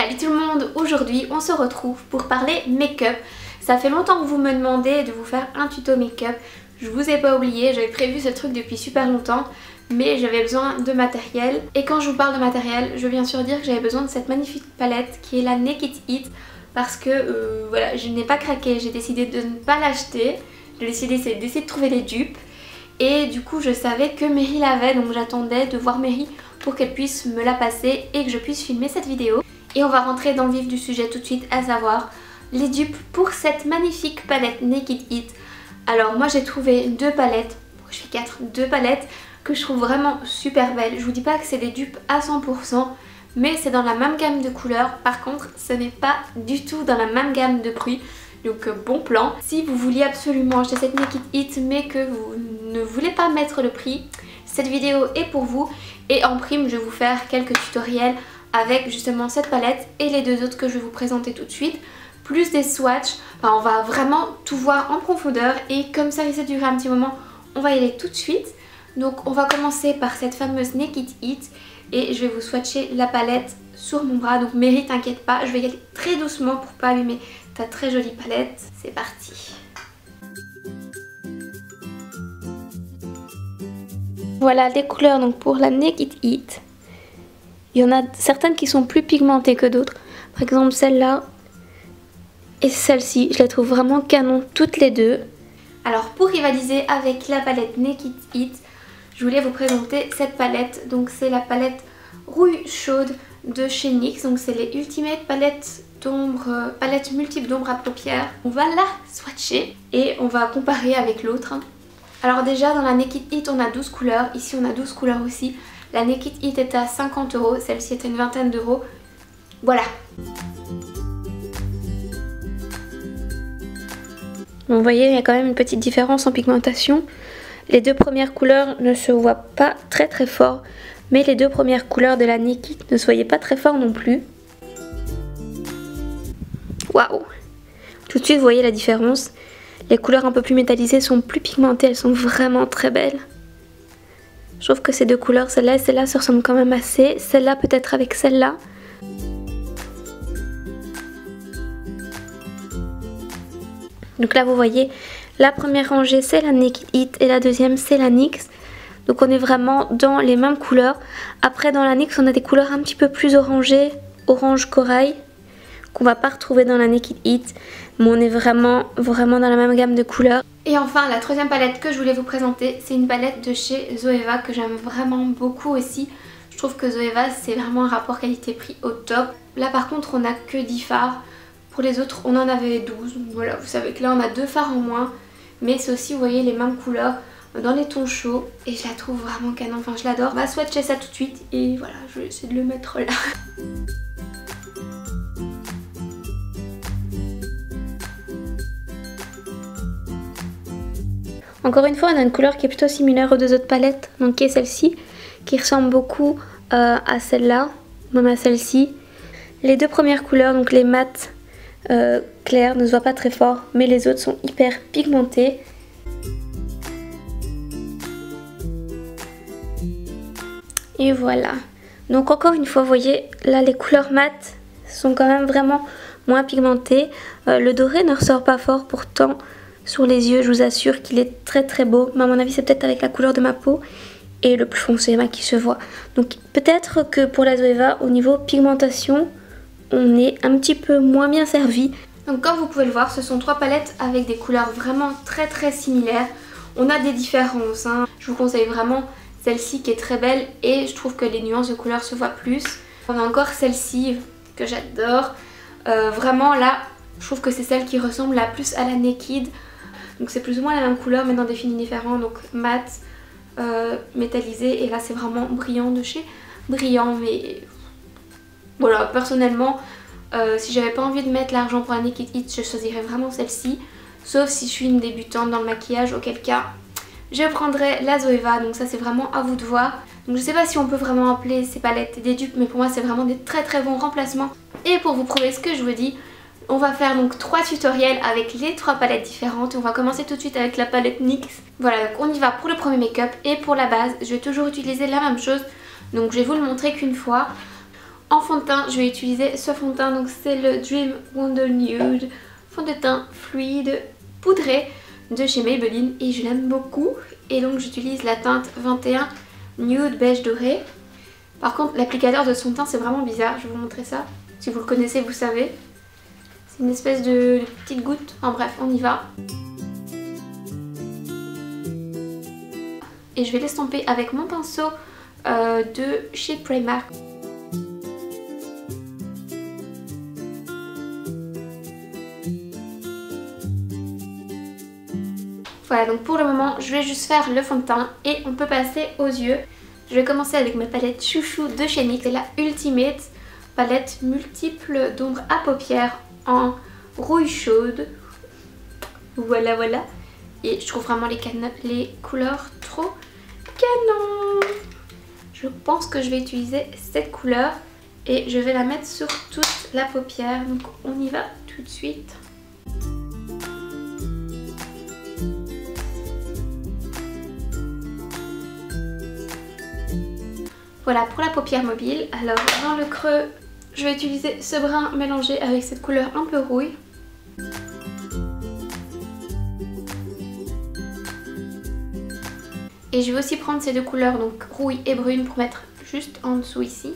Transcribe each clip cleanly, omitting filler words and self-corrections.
Salut tout le monde, aujourd'hui on se retrouve pour parler make-up. Ça fait longtemps que vous me demandez de vous faire un tuto make-up. Je vous ai pas oublié, j'avais prévu ce truc depuis super longtemps, mais j'avais besoin de matériel. Et quand je vous parle de matériel, je veux bien sûr dire que j'avais besoin de cette magnifique palette qui est la Naked It, parce que voilà, je n'ai pas craqué, j'ai décidé de ne pas l'acheter. J'ai décidé d'essayer de trouver des dupes. Et du coup je savais que Mary l'avait, donc j'attendais de voir Mary pour qu'elle puisse me la passer et que je puisse filmer cette vidéo. Et on va rentrer dans le vif du sujet tout de suite, à savoir les dupes pour cette magnifique palette Naked It. Alors moi j'ai trouvé deux palettes, je fais 2 palettes que je trouve vraiment super belles. Je vous dis pas que c'est des dupes à 100%, mais c'est dans la même gamme de couleurs. Par contre ce n'est pas du tout dans la même gamme de prix. Donc bon plan. Si vous vouliez absolument acheter cette Naked It mais que vous ne voulez pas mettre le prix, cette vidéo est pour vous. Et en prime je vais vous faire quelques tutoriels avec justement cette palette et les deux autres que je vais vous présenter tout de suite. Plus des swatchs, enfin on va vraiment tout voir en profondeur. Et comme ça risque de durer un petit moment, on va y aller tout de suite. Donc on va commencer par cette fameuse Naked It. Et je vais vous swatcher la palette sur mon bras. Donc Mary, t'inquiète pas, je vais y aller très doucement pour pas abîmer ta très jolie palette. C'est parti. Voilà les couleurs donc pour la Naked It. Il y en a certaines qui sont plus pigmentées que d'autres. Par exemple celle-là et celle-ci, je les trouve vraiment canon toutes les deux. Alors pour rivaliser avec la palette Naked It, je voulais vous présenter cette palette. Donc c'est la palette rouille chaude de chez NYX. Donc c'est les Ultimate palettes d'ombre, palette multiple d'ombre à paupières. On va la swatcher et on va comparer avec l'autre. Alors déjà dans la Naked It on a 12 couleurs. Ici on a 12 couleurs aussi. La Naked It est à 50 €, celle-ci est à une vingtaine d'euros. Voilà. Bon, vous voyez, il y a quand même une petite différence en pigmentation. Les deux premières couleurs ne se voient pas très fort, mais les deux premières couleurs de la Naked ne se voyaient pas très fort non plus. Waouh! Tout de suite, vous voyez la différence. Les couleurs un peu plus métallisées sont plus pigmentées, elles sont vraiment très belles. Je trouve que ces deux couleurs, celle-là et celle-là, se ressemblent quand même assez. Celle-là peut-être avec celle-là. Donc là vous voyez, la première rangée c'est la Naked It et la deuxième c'est la NYX. Donc on est vraiment dans les mêmes couleurs. Après dans la NYX on a des couleurs un petit peu plus orangées, orange corail, qu'on va pas retrouver dans la Naked It. Mais on est vraiment dans la même gamme de couleurs. Et enfin la troisième palette que je voulais vous présenter, c'est une palette de chez Zoeva que j'aime vraiment beaucoup aussi. Je trouve que Zoeva c'est vraiment un rapport qualité-prix au top. Là par contre on a que 10 fards. Pour les autres on en avait 12. Donc voilà, vous savez que là on a 2 fards en moins. Mais c'est aussi, vous voyez, les mêmes couleurs dans les tons chauds. Et je la trouve vraiment canon, enfin je l'adore. On va swatcher ça tout de suite et voilà, je vais essayer de le mettre là. Encore une fois on a une couleur qui est plutôt similaire aux deux autres palettes. Donc qui est celle-ci, qui ressemble beaucoup à celle-là, même à celle-ci. Les deux premières couleurs, donc les mat clairs, ne se voient pas très fort, mais les autres sont hyper pigmentées. Et voilà. Donc encore une fois, vous voyez, là les couleurs mat sont quand même vraiment moins pigmentées. Le doré ne ressort pas fort, pourtant sur les yeux je vous assure qu'il est très beau. Mais à mon avis c'est peut-être avec la couleur de ma peau. Et le plus foncé qui se voit. Donc peut-être que pour la Zoeva, au niveau pigmentation, on est un petit peu moins bien servi. Donc comme vous pouvez le voir, ce sont 3 palettes avec des couleurs vraiment très similaires. On a des différences, hein. Je vous conseille vraiment celle-ci qui est très belle et je trouve que les nuances de couleurs se voient plus. On a encore celle-ci que j'adore. Vraiment là, je trouve que c'est celle qui ressemble la plus à la Naked. Donc c'est plus ou moins la même couleur mais dans des finis différents. Donc mat, métallisé, et là c'est vraiment brillant de chez Brillant. Mais voilà, personnellement si j'avais pas envie de mettre l'argent pour la Naked It, je choisirais vraiment celle-ci. Sauf si je suis une débutante dans le maquillage, auquel cas je prendrais la Zoeva. Donc ça c'est vraiment à vous de voir. Donc je sais pas si on peut vraiment appeler ces palettes des dupes, mais pour moi c'est vraiment des très bons remplacements. Et pour vous prouver ce que je vous dis, on va faire donc 3 tutoriels avec les 3 palettes différentes. On va commencer tout de suite avec la palette NYX. Voilà, donc on y va pour le premier make-up. Et pour la base, je vais toujours utiliser la même chose. Donc je vais vous le montrer qu'une fois. En fond de teint, je vais utiliser ce fond de teint, donc c'est le Dream Wonder Nude, fond de teint fluide poudré de chez Maybelline et je l'aime beaucoup. Et donc j'utilise la teinte 21 Nude Beige Doré. Par contre l'applicateur de son teint c'est vraiment bizarre, je vais vous montrer ça. Si vous le connaissez vous savez. C'est une espèce de petite goutte, enfin bref on y va. Et je vais l'estomper avec mon pinceau de chez Primark. Voilà, donc pour le moment je vais juste faire le fond de teint et on peut passer aux yeux. Je vais commencer avec ma palette chouchou de chez NYX, c'est la Ultimate palette multiple d'ombre à paupières en rouille chaude. Voilà voilà. Et je trouve vraiment les couleurs trop canon. Je pense que je vais utiliser cette couleur et je vais la mettre sur toute la paupière. Donc on y va tout de suite. Voilà pour la paupière mobile. Alors dans le creux, je vais utiliser ce brun mélangé avec cette couleur un peu rouille. Et je vais aussi prendre ces deux couleurs, donc rouille et brune, pour mettre juste en dessous ici.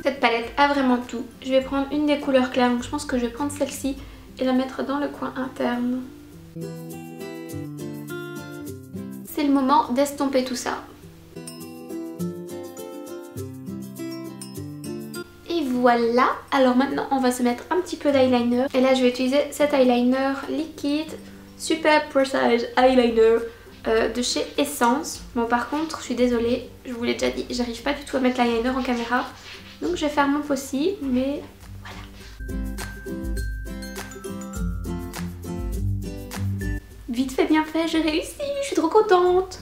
Cette palette a vraiment tout. Je vais prendre une des couleurs claires, donc je pense que je vais prendre celle-ci et la mettre dans le coin interne. C'est le moment d'estomper tout ça. Et voilà, alors maintenant on va se mettre un petit peu d'eyeliner. Et là je vais utiliser cet eyeliner liquide Super Precise Eyeliner de chez Essence. Bon par contre je suis désolée, je vous l'ai déjà dit, j'arrive pas du tout à mettre l'eyeliner en caméra. Donc je vais faire mon possible, mais voilà. Vite fait bien fait, j'ai réussi, je suis trop contente.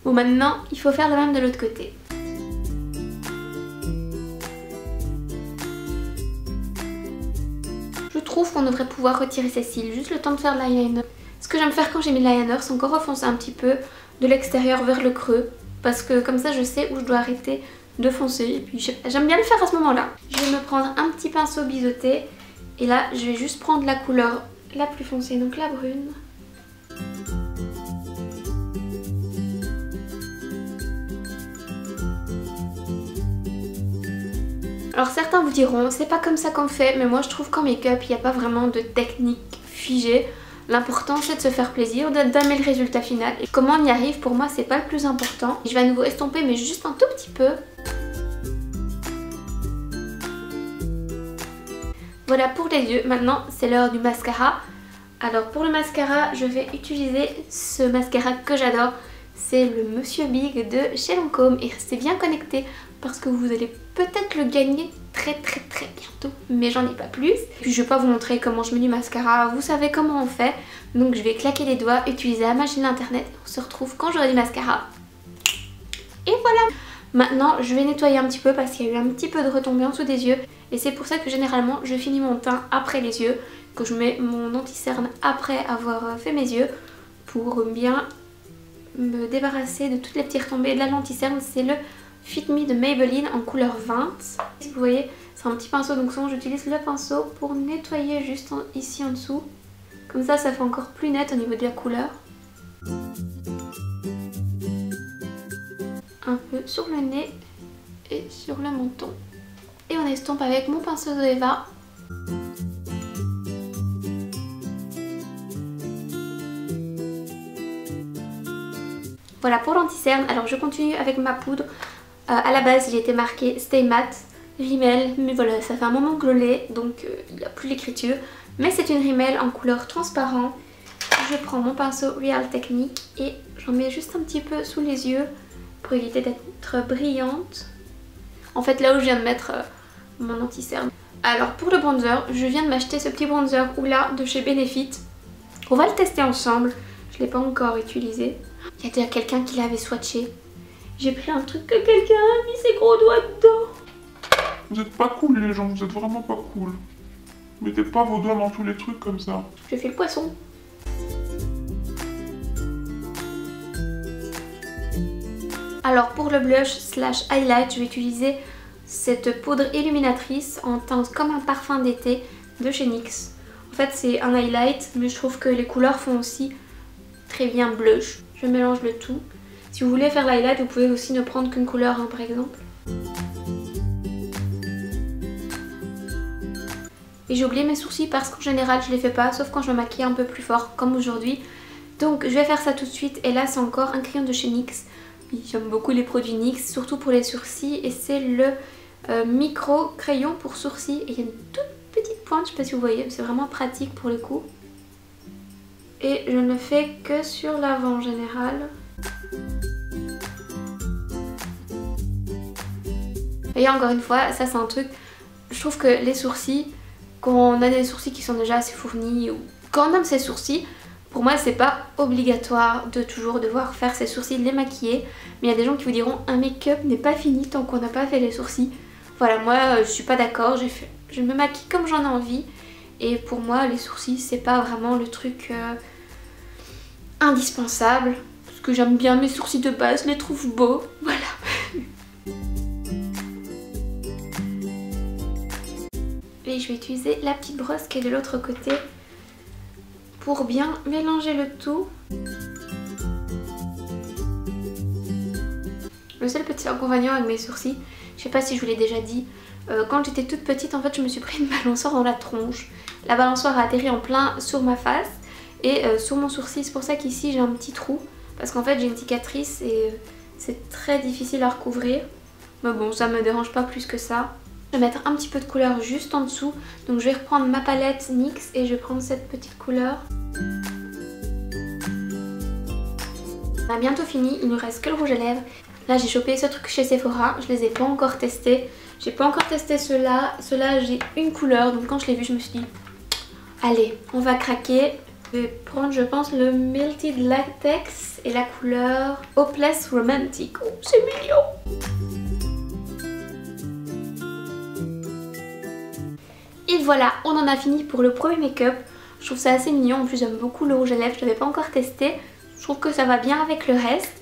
Bon maintenant il faut faire le même de l'autre côté. Je trouve qu'on devrait pouvoir retirer ses cils, juste le temps de faire de l'eyeliner. Ce que j'aime faire quand j'ai mis l'eyeliner, c'est encore refoncer un petit peu de l'extérieur vers le creux. Parce que comme ça je sais où je dois arrêter de foncer. Et puis j'aime bien le faire à ce moment-là. Je vais me prendre un petit pinceau biseauté. Et là je vais juste prendre la couleur la plus foncée, donc la brune. Alors certains vous diront c'est pas comme ça qu'on fait, mais moi je trouve qu'en make-up il n'y a pas vraiment de technique figée. L'important c'est de se faire plaisir, d'aimer le résultat final. Et comment on y arrive pour moi c'est pas le plus important. Je vais à nouveau estomper mais juste un tout petit peu. Voilà pour les yeux, maintenant c'est l'heure du mascara. Alors pour le mascara je vais utiliser ce mascara que j'adore. C'est le Monsieur Big de chez Lancôme et restez bien connectés parce que vous allez peut-être le gagner très bientôt, mais j'en ai pas plus. Puis je vais pas vous montrer comment je mets du mascara, vous savez comment on fait. Donc je vais claquer les doigts, utiliser la machine internet, on se retrouve quand j'aurai du mascara. Et voilà. Maintenant je vais nettoyer un petit peu parce qu'il y a eu un petit peu de retombées en dessous des yeux. Et c'est pour ça que généralement je finis mon teint après les yeux, que je mets mon anti-cerne après avoir fait mes yeux pour bien me débarrasser de toutes les petites retombées. De la anti-cerne c'est le Fit Me de Maybelline en couleur 20. Vous voyez c'est un petit pinceau, donc souvent j'utilise le pinceau pour nettoyer juste ici en dessous. Comme ça fait encore plus net au niveau de la couleur. Un peu sur le nez et sur le menton. Et on estompe avec mon pinceau de Eva. Voilà pour l'anti-cerne. Alors je continue avec ma poudre. À la base il était marqué Stay Matte, Rimmel, mais voilà ça fait un moment que je l'ai, donc il n'y a plus l'écriture. Mais c'est une Rimmel en couleur transparent. Je prends mon pinceau Real Technique et j'en mets juste un petit peu sous les yeux pour éviter d'être brillante. En fait là où je viens de mettre mon anti-cerne. Alors pour le bronzer, je viens de m'acheter ce petit bronzer Oula de chez Benefit. On va le tester ensemble, je ne l'ai pas encore utilisé. Il y a déjà quelqu'un qui l'avait swatché. J'ai pris un truc que quelqu'un a mis ses gros doigts dedans. Vous êtes pas cool les gens, vous êtes vraiment pas cool. Mettez pas vos doigts dans tous les trucs comme ça. Je fais le poisson. Alors pour le blush slash highlight, je vais utiliser cette poudre illuminatrice en teinte comme un parfum d'été de chez NYX. En fait c'est un highlight mais je trouve que les couleurs font aussi très bien blush. Je mélange le tout. Si vous voulez faire l'highlight, vous pouvez aussi ne prendre qu'une couleur, hein, par exemple. Et j'ai oublié mes sourcils parce qu'en général je les fais pas, sauf quand je me maquille un peu plus fort comme aujourd'hui. Donc je vais faire ça tout de suite. Et là c'est encore un crayon de chez NYX. Oui, j'aime beaucoup les produits NYX, surtout pour les sourcils. Et c'est le micro crayon pour sourcils. Et il y a une toute petite pointe, je sais pas si vous voyez, c'est vraiment pratique pour le coup. Et je ne fais que sur l'avant en général. Et encore une fois, ça c'est un truc, je trouve que les sourcils, quand on a des sourcils qui sont déjà assez fournis, ou quand on aime ses sourcils, pour moi c'est pas obligatoire de toujours devoir faire ses sourcils, les maquiller. Mais il y a des gens qui vous diront un make-up n'est pas fini tant qu'on n'a pas fait les sourcils. Voilà, moi je suis pas d'accord, je me maquille comme j'en ai envie. Et pour moi les sourcils c'est pas vraiment le truc indispensable. Parce que j'aime bien mes sourcils de base, je les trouve beaux, voilà. Et je vais utiliser la petite brosse qui est de l'autre côté pour bien mélanger le tout. Le seul petit inconvénient avec mes sourcils, je sais pas si je vous l'ai déjà dit, quand j'étais toute petite en fait je me suis pris une balançoire dans la tronche. La balançoire a atterri en plein sur ma face et sur mon sourcil. C'est pour ça qu'ici j'ai un petit trou parce qu'en fait j'ai une cicatrice et c'est très difficile à recouvrir. Mais bon, ça me dérange pas plus que ça. Je vais mettre un petit peu de couleur juste en dessous. Donc je vais reprendre ma palette NYX et je vais prendre cette petite couleur. On a bientôt fini, il ne reste que le rouge à lèvres. Là j'ai chopé ce truc chez Sephora, je les ai pas encore testés. J'ai pas encore testé ceux-là. Ceux-là j'ai une couleur, donc quand je l'ai vu je me suis dit allez, on va craquer. Je vais prendre je pense le Melted Latex et la couleur Hopeless Romantic. Oh c'est mignon. Et voilà, on en a fini pour le premier make-up. Je trouve ça assez mignon, en plus j'aime beaucoup le rouge à lèvres, je l'avais pas encore testé. Je trouve que ça va bien avec le reste.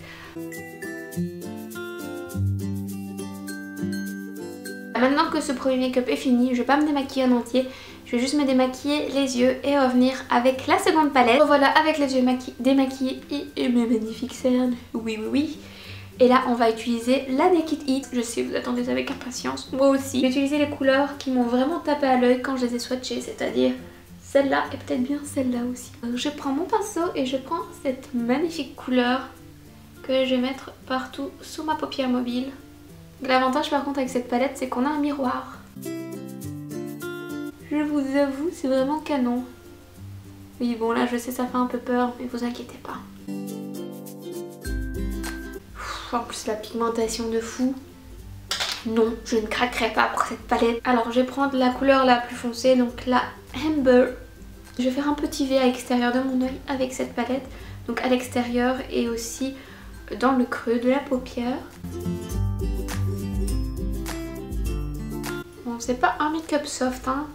Maintenant que ce premier make-up est fini, je vais pas me démaquiller en entier. Je vais juste me démaquiller les yeux et revenir avec la seconde palette. Voilà, avec les yeux démaquillés et mes magnifiques cernes. Oui, oui, oui. Et là on va utiliser la Naked Heat. Je sais vous attendez avec impatience, moi aussi. Je vais utiliser les couleurs qui m'ont vraiment tapé à l'œil quand je les ai swatchées, c'est-à-dire celle-là et peut-être bien celle-là aussi. Donc je prends mon pinceau et je prends cette magnifique couleur que je vais mettre partout sur ma paupière mobile. L'avantage par contre avec cette palette c'est qu'on a un miroir. Je vous avoue c'est vraiment canon. Oui bon là je sais ça fait un peu peur mais vous inquiétez pas. En plus la pigmentation de fou. Non, je ne craquerai pas pour cette palette. Alors je vais prendre la couleur la plus foncée, donc la Amber. Je vais faire un petit V à l'extérieur de mon œil avec cette palette. Donc à l'extérieur et aussi dans le creux de la paupière. Bon c'est pas un make-up soft hein.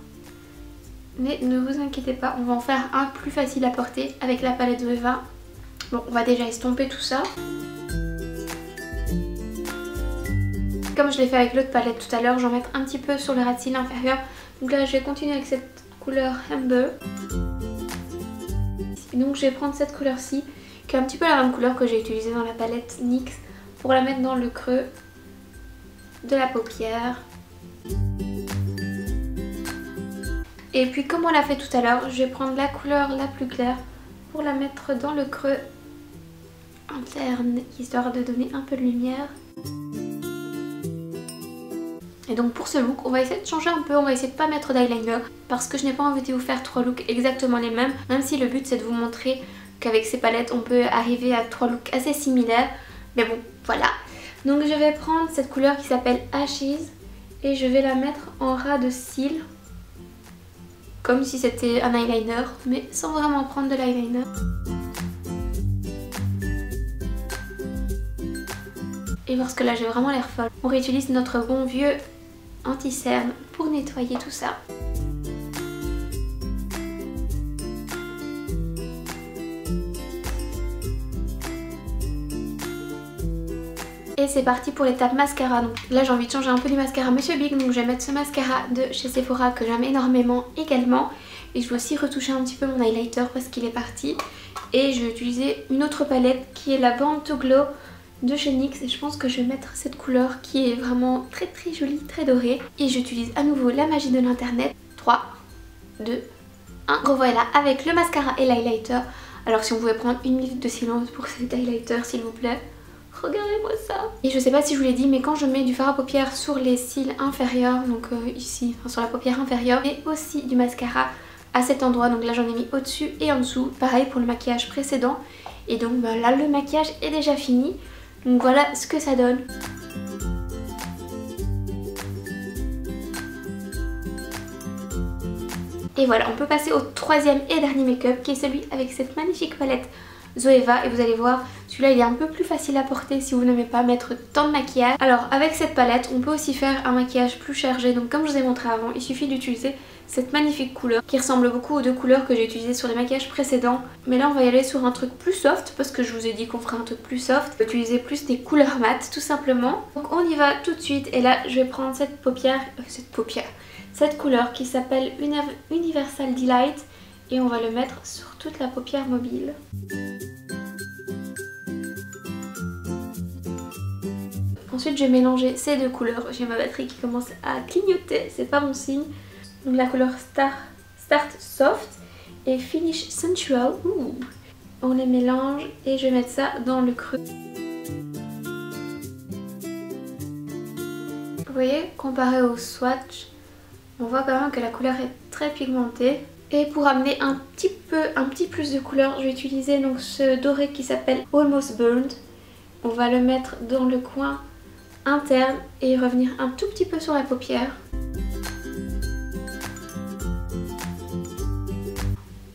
Mais ne vous inquiétez pas, on va en faire un plus facile à porter avec la palette Veva. Bon on va déjà estomper tout ça. Comme je l'ai fait avec l'autre palette tout à l'heure, j'en vais mettre un petit peu sur le ras de cils inférieur. Donc là je vais continuer avec cette couleur Amber. Et donc je vais prendre cette couleur-ci, qui est un petit peu la même couleur que j'ai utilisée dans la palette NYX, pour la mettre dans le creux de la paupière. Et puis comme on l'a fait tout à l'heure, je vais prendre la couleur la plus claire pour la mettre dans le creux interne, histoire de donner un peu de lumière. Et donc pour ce look, on va essayer de changer un peu, on va essayer de pas mettre d'eyeliner parce que je n'ai pas envie de vous faire 3 looks exactement les mêmes, même si le but c'est de vous montrer qu'avec ces palettes on peut arriver à 3 looks assez similaires. Mais bon, voilà. Donc je vais prendre cette couleur qui s'appelle Ashes et je vais la mettre en ras de cils, comme si c'était un eyeliner, mais sans vraiment prendre de l'eyeliner. Et parce que là j'ai vraiment l'air folle, on réutilise notre bon vieux anti-cerne pour nettoyer tout ça. Et c'est parti pour l'étape mascara. Donc là j'ai envie de changer un peu du mascara Monsieur Big, donc je vais mettre ce mascara de chez Sephora que j'aime énormément également. Et je vais aussi retoucher un petit peu mon highlighter parce qu'il est parti. Et je vais utiliser une autre palette qui est la Born to Glow de chez NYX. Et je pense que je vais mettre cette couleur qui est vraiment très jolie, très dorée. Et j'utilise à nouveau la magie de l'internet. 3, 2, 1. Revoilà avec le mascara et l'highlighter. Alors si on pouvait prendre une minute de silence pour cet highlighter s'il vous plaît. Regardez-moi ça. Et je sais pas si je vous l'ai dit, mais quand je mets du fard à paupières sur les cils inférieurs, donc ici, enfin sur la paupière inférieure, et aussi du mascara à cet endroit, donc là j'en ai mis au-dessus et en dessous, pareil pour le maquillage précédent. Et donc bah, là le maquillage est déjà fini, donc voilà ce que ça donne. Et voilà, on peut passer au troisième et dernier make-up qui est celui avec cette magnifique palette Zoeva. Et vous allez voir, celui-là il est un peu plus facile à porter si vous n'aimez pas mettre tant de maquillage. Alors avec cette palette, on peut aussi faire un maquillage plus chargé. Donc comme je vous ai montré avant, il suffit d'utiliser cette magnifique couleur qui ressemble beaucoup aux deux couleurs que j'ai utilisées sur les maquillages précédents. Mais là on va y aller sur un truc plus soft parce que je vous ai dit qu'on ferait un truc plus soft. On va utiliser plus des couleurs mat tout simplement. Donc on y va tout de suite et là je vais prendre cette couleur qui s'appelle Universal Delight et on va le mettre sur toute la paupière mobile. Ensuite je vais mélanger ces deux couleurs. J'ai ma batterie qui commence à clignoter, c'est pas mon signe. Donc la couleur Start Soft et Finish Sensual. On les mélange et je vais mettre ça dans le creux. Vous voyez, comparé au swatch, on voit quand même que la couleur est très pigmentée. Et pour amener un petit plus de couleur, je vais utiliser donc ce doré qui s'appelle Almost Burned. On va le mettre dans le coin interne et revenir un tout petit peu sur la paupière.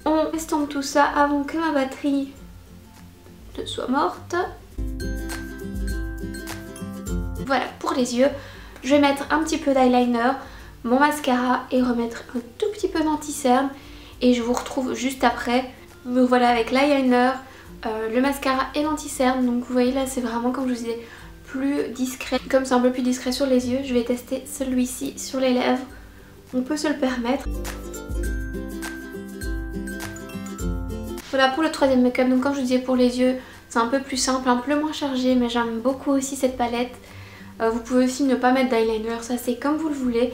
On estompe tout ça avant que ma batterie ne soit morte. Voilà pour les yeux. Je vais mettre un petit peu d'eyeliner, mon mascara et remettre un tout petit peu d'anti-cerne. Et je vous retrouve juste après. Me voilà avec l'eyeliner, le mascara et l'anti-cerne. Donc vous voyez là c'est vraiment comme je vous disais plus discret. Comme c'est un peu plus discret sur les yeux, je vais tester celui-ci sur les lèvres. On peut se le permettre. Voilà pour le troisième make-up. Donc comme je vous disais pour les yeux c'est un peu plus simple, un peu moins chargé. Mais j'aime beaucoup aussi cette palette. Vous pouvez aussi ne pas mettre d'eyeliner, ça c'est comme vous le voulez.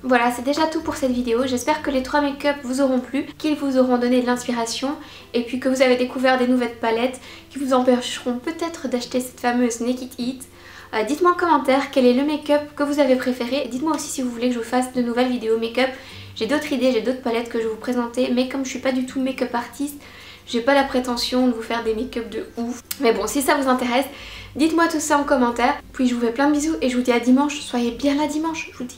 Voilà, c'est déjà tout pour cette vidéo. J'espère que les 3 make-up vous auront plu, qu'ils vous auront donné de l'inspiration et puis que vous avez découvert des nouvelles palettes qui vous empêcheront peut-être d'acheter cette fameuse Naked It. Dites-moi en commentaire quel est le make-up que vous avez préféré. Dites-moi aussi si vous voulez que je vous fasse de nouvelles vidéos make-up. J'ai d'autres idées, j'ai d'autres palettes que je vais vous présenter, mais comme je suis pas du tout make-up artiste, j'ai pas la prétention de vous faire des make-up de ouf. Mais bon, si ça vous intéresse, dites-moi tout ça en commentaire. Puis je vous fais plein de bisous et je vous dis à dimanche. Soyez bien là dimanche, je vous dis.